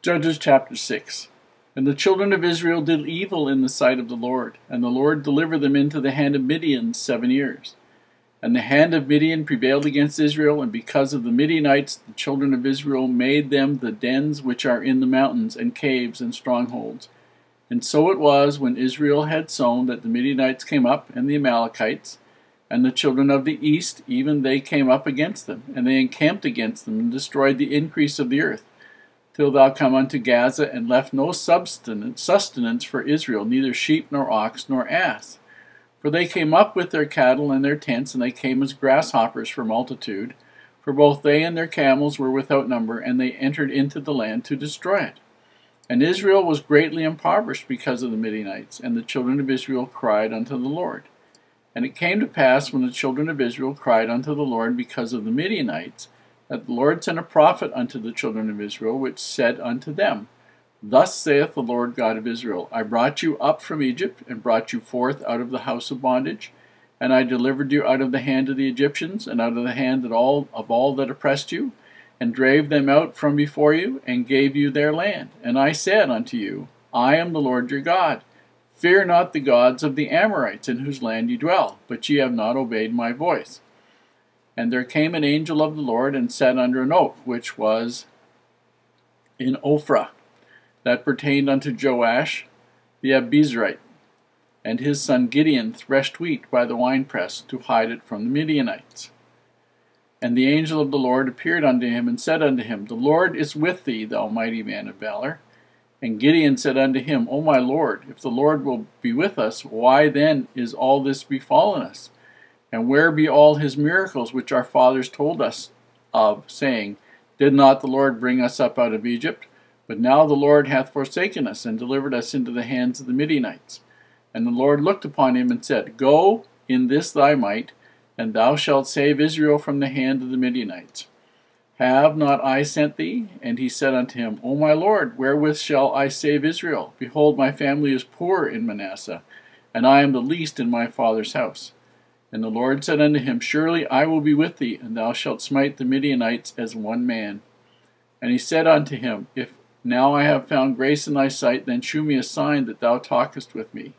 Judges chapter 6. And the children of Israel did evil in the sight of the Lord, and the Lord delivered them into the hand of Midian 7 years. And the hand of Midian prevailed against Israel, and because of the Midianites the children of Israel made them the dens which are in the mountains, and caves, and strongholds. And so it was, when Israel had sown, that the Midianites came up, and the Amalekites, and the children of the east, even they came up against them, and they encamped against them, and destroyed the increase of the earth, till thou come unto Gaza, and left no sustenance for Israel, neither sheep, nor ox, nor ass. For they came up with their cattle and their tents, and they came as grasshoppers for multitude, for both they and their camels were without number, and they entered into the land to destroy it. And Israel was greatly impoverished because of the Midianites, and the children of Israel cried unto the Lord. And it came to pass, when the children of Israel cried unto the Lord because of the Midianites, that the Lord sent a prophet unto the children of Israel, which said unto them, Thus saith the Lord God of Israel, I brought you up from Egypt, and brought you forth out of the house of bondage, and I delivered you out of the hand of the Egyptians, and out of the hand of all that oppressed you, and drave them out from before you, and gave you their land. And I said unto you, I am the Lord your God. Fear not the gods of the Amorites, in whose land ye dwell, but ye have not obeyed my voice. And there came an angel of the Lord, and sat under an oak, which was in Ophrah, that pertained unto Joash the Abizrite. And his son Gideon threshed wheat by the winepress, to hide it from the Midianites. And the angel of the Lord appeared unto him, and said unto him, The Lord is with thee, thou mighty man of valor. And Gideon said unto him, O my Lord, if the Lord will be with us, why then is all this befallen us? And where be all his miracles which our fathers told us of, saying, Did not the Lord bring us up out of Egypt? But now the Lord hath forsaken us, and delivered us into the hands of the Midianites. And the Lord looked upon him, and said, Go in this thy might, and thou shalt save Israel from the hand of the Midianites. Have not I sent thee? And he said unto him, O my Lord, wherewith shall I save Israel? Behold, my family is poor in Manasseh, and I am the least in my father's house. And the Lord said unto him, Surely I will be with thee, and thou shalt smite the Midianites as one man. And he said unto him, If now I have found grace in thy sight, then shew me a sign that thou talkest with me.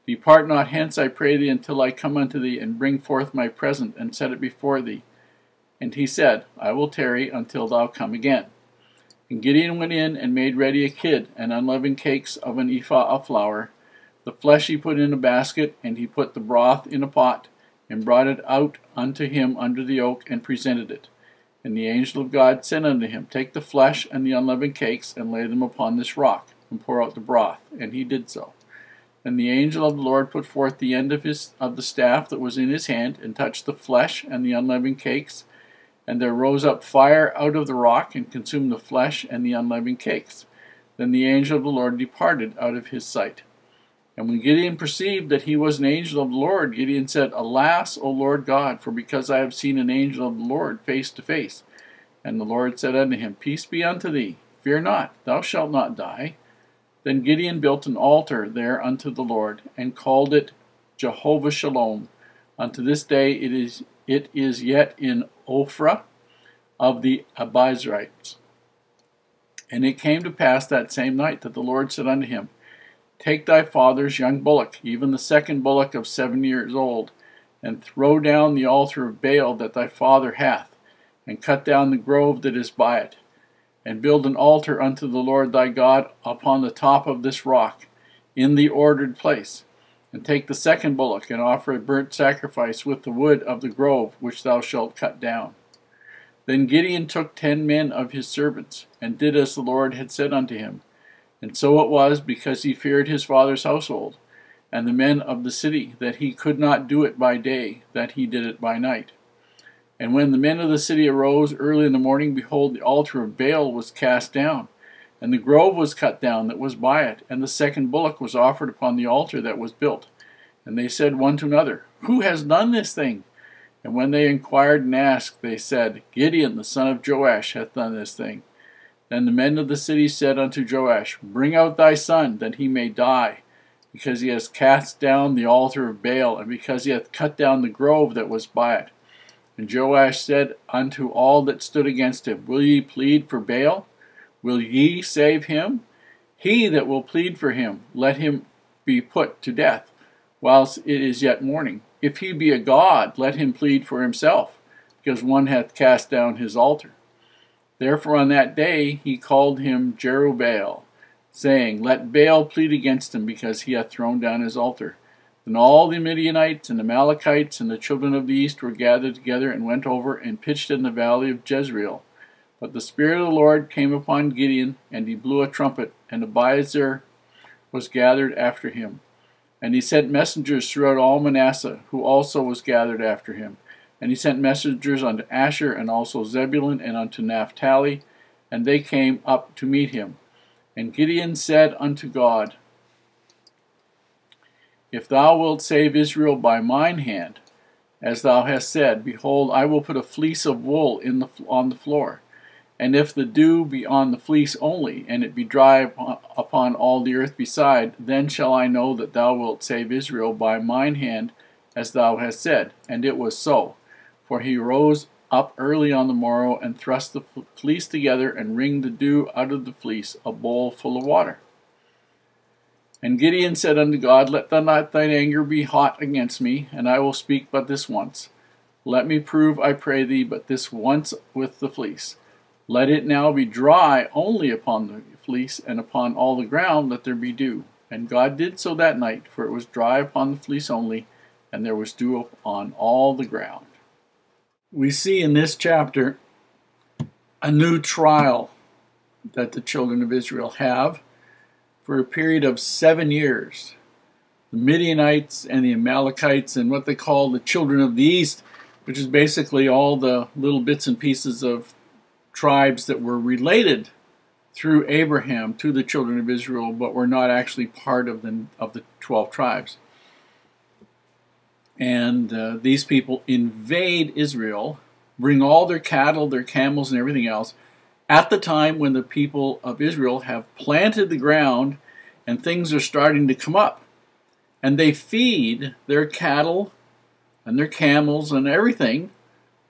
Depart not hence, I pray thee, until I come unto thee, and bring forth my present, and set it before thee. And he said, I will tarry until thou come again. And Gideon went in, and made ready a kid, and unleavened cakes of an ephah of flour. The flesh he put in a basket, and he put the broth in a pot, and brought it out unto him under the oak, and presented it. And the angel of God said unto him, Take the flesh and the unleavened cakes, and lay them upon this rock, and pour out the broth. And he did so. And the angel of the Lord put forth the end of the staff that was in his hand, and touched the flesh and the unleavened cakes. And there rose up fire out of the rock, and consumed the flesh and the unleavened cakes. Then the angel of the Lord departed out of his sight. And when Gideon perceived that he was an angel of the Lord, Gideon said, Alas, O Lord God, for because I have seen an angel of the Lord face to face. And the Lord said unto him, Peace be unto thee, fear not, thou shalt not die. Then Gideon built an altar there unto the Lord, and called it Jehovah Shalom. Unto this day it is yet in Ophrah of the Abizrites. And it came to pass that same night that the Lord said unto him, Take thy father's young bullock, even the second bullock of 7 years old, and throw down the altar of Baal that thy father hath, and cut down the grove that is by it, and build an altar unto the Lord thy God upon the top of this rock, in the ordered place. And take the second bullock, and offer a burnt sacrifice with the wood of the grove which thou shalt cut down. Then Gideon took 10 men of his servants, and did as the Lord had said unto him. And so it was, because he feared his father's household, and the men of the city, that he could not do it by day, that he did it by night. And when the men of the city arose early in the morning, behold, the altar of Baal was cast down, and the grove was cut down that was by it, and the second bullock was offered upon the altar that was built. And they said one to another, Who has done this thing? And when they inquired and asked, they said, Gideon the son of Joash hath done this thing. Then the men of the city said unto Joash, Bring out thy son, that he may die, because he has cast down the altar of Baal, and because he hath cut down the grove that was by it. And Joash said unto all that stood against him, Will ye plead for Baal? Will ye save him? He that will plead for him, let him be put to death, whilst it is yet morning. If he be a god, let him plead for himself, because one hath cast down his altar. Therefore on that day he called him Jerubbaal, saying, Let Baal plead against him, because he hath thrown down his altar. Then all the Midianites and Amalekites and the children of the east were gathered together and went over and pitched in the valley of Jezreel. But the Spirit of the Lord came upon Gideon, and he blew a trumpet, and Abiezer was gathered after him. And he sent messengers throughout all Manasseh, who also was gathered after him. And he sent messengers unto Asher, and also Zebulun, and unto Naphtali, and they came up to meet him. And Gideon said unto God, If thou wilt save Israel by mine hand, as thou hast said, behold, I will put a fleece of wool on the floor. And if the dew be on the fleece only, and it be dry upon all the earth beside, then shall I know that thou wilt save Israel by mine hand, as thou hast said. And it was so. For he rose up early on the morrow, and thrust the fleece together, and wringed the dew out of the fleece, a bowl full of water. And Gideon said unto God, Let not thine anger be hot against me, and I will speak but this once. Let me prove, I pray thee, but this once with the fleece. Let it now be dry only upon the fleece, and upon all the ground let there be dew. And God did so that night, for it was dry upon the fleece only, and there was dew upon all the ground. We see in this chapter a new trial that the children of Israel have for a period of 7 years. The Midianites and the Amalekites and what they call the children of the east, which is basically all the little bits and pieces of tribes that were related through Abraham to the children of Israel, but were not actually part of the 12 tribes. And these people invade Israel, bring all their cattle, their camels, and everything else, at the time when the people of Israel have planted the ground and things are starting to come up. And they feed their cattle and their camels and everything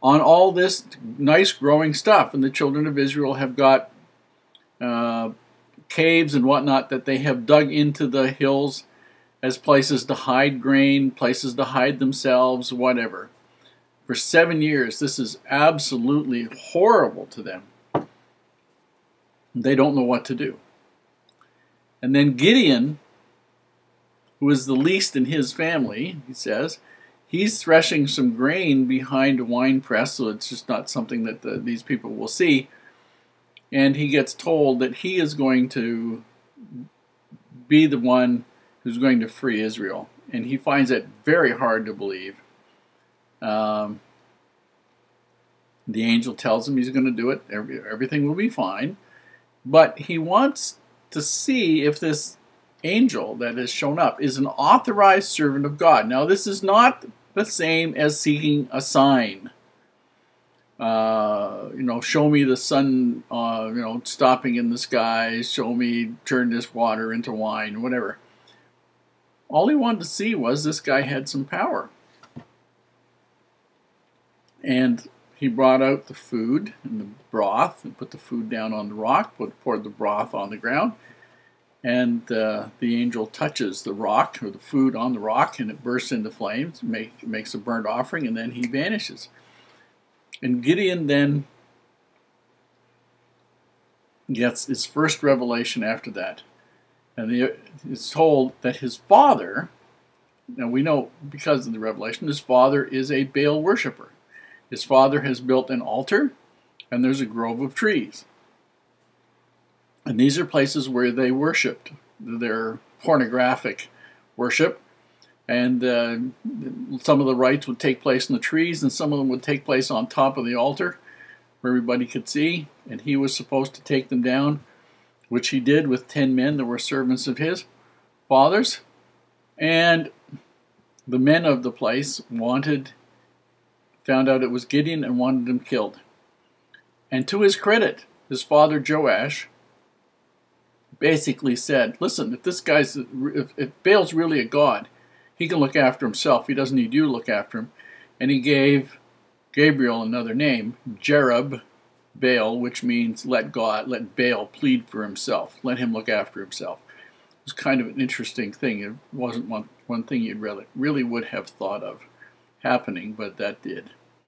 on all this nice growing stuff. And the children of Israel have got caves and whatnot that they have dug into the hills as places to hide grain, places to hide themselves, whatever. For 7 years, this is absolutely horrible to them. They don't know what to do. And then Gideon, who is the least in his family, he says, he's threshing some grain behind a wine press, so it's just not something that these people will see. And he gets told that he is going to be the one who's going to free Israel. And he finds it very hard to believe. The angel tells him he's going to do it. Everything will be fine. But he wants to see if this angel that has shown up is an authorized servant of God. Now, this is not the same as seeking a sign. Show me the sun, stopping in the sky. Show me turn this water into wine, whatever. All he wanted to see was this guy had some power. And he brought out the food and the broth and put the food down on the rock, poured the broth on the ground. And the angel touches the rock or the food on the rock, and it bursts into flames, makes a burnt offering, and then he vanishes. And Gideon then gets his first revelation after that. And it's told that his father, now we know because of the revelation, his father is a Baal worshiper. His father has built an altar, and there's a grove of trees. And these are places where they worshipped their pornographic worship. And some of the rites would take place in the trees, and some of them would take place on top of the altar where everybody could see. And he was supposed to take them down, which he did with 10 men that were servants of his father's. And the men of the place found out it was Gideon and wanted him killed. And to his credit, his father Joash basically said, listen, if Baal's really a god, he can look after himself. He doesn't need you to look after him. And he gave Gabriel another name, Jerub, Baal, which means let Baal plead for himself, let him look after himself. It was kind of an interesting thing. It wasn't one thing you'd really would have thought of happening, but that did.